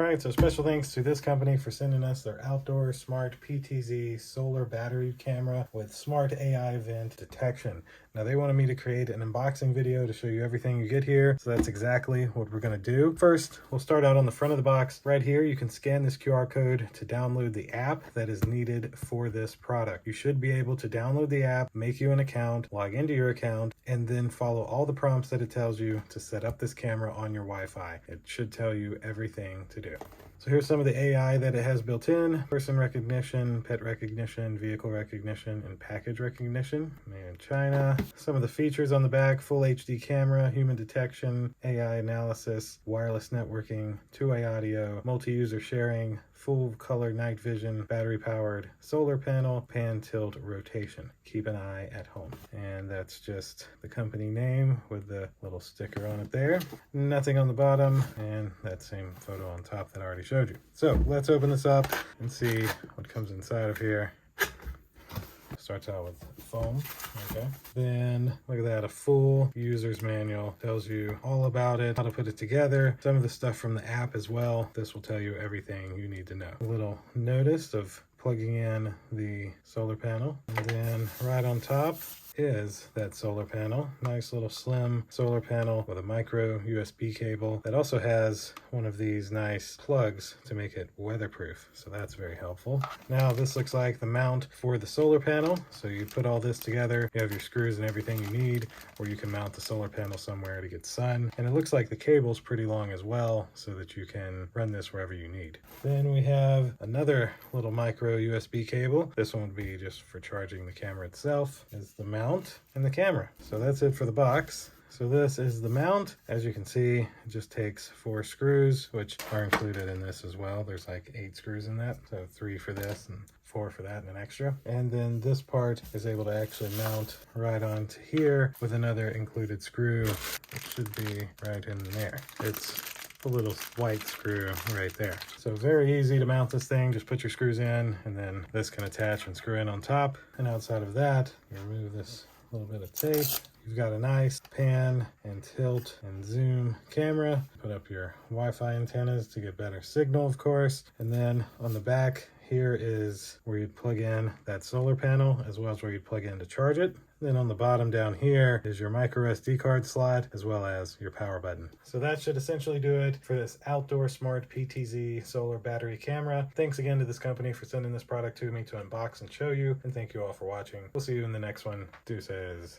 Alright, so special thanks to this company for sending us their outdoor smart PTZ solar battery camera with smart AI vent detection. Now they wanted me to create an unboxing video to show you everything you get here, so that's exactly what we're going to do. First, we'll start out on the front of the box. Right here, you can scan this QR code to download the app that is needed for this product. You should be able to download the app, make you an account, log into your account, and then follow all the prompts that it tells you to set up this camera on your Wi-Fi. It should tell you everything to do. So here's some of the AI that it has built in: person recognition, pet recognition, vehicle recognition, and package recognition. Made in China. Some of the features on the back: full HD camera, human detection, AI analysis, wireless networking, two-way audio, multi-user sharing, full color night vision, battery powered, solar panel, pan, tilt, rotation. Keep an eye at home. And that's just the company name with the little sticker on it there. Nothing on the bottom, and that same photo on top that I already showed you. So let's open this up and see what comes inside of here. Starts out with foam, okay. Then look at that, a full user's manual. Tells you all about it, how to put it together, some of the stuff from the app as well. This will tell you everything you need to know. A little notice of plugging in the solar panel. And then right on top is that solar panel. Nice little slim solar panel with a micro USB cable that also has one of these nice plugs to make it weatherproof. So that's very helpful. Now this looks like the mount for the solar panel. So you put all this together, you have your screws and everything you need, or you can mount the solar panel somewhere to get sun. And it looks like the cable's pretty long as well, so that you can run this wherever you need. Then we have another little micro USB cable. This one would be just for charging the camera itself. Is the mount and the camera. So that's it for the box. So this is the mount. As you can see, it just takes 4 screws, which are included in this as well. There's like 8 screws in that. So 3 for this and 4 for that and an extra. And then this part is able to actually mount right onto here with another included screw. It should be right in there. It's a little white screw right there. So very easy to mount this thing. Just put your screws in, and then this can attach and screw in on top. And outside of that, you remove this little bit of tape. You've got a nice pan and tilt and zoom camera. Put up your Wi-Fi antennas to get better signal, of course. And then on the back here is where you'd plug in that solar panel, as well as where you'd plug in to charge it. Then on the bottom down here is your micro SD card slot, as well as your power button. So that should essentially do it for this outdoor smart PTZ solar battery camera. Thanks again to this company for sending this product to me to unbox and show you, and thank you all for watching. We'll see you in the next one. Deuces.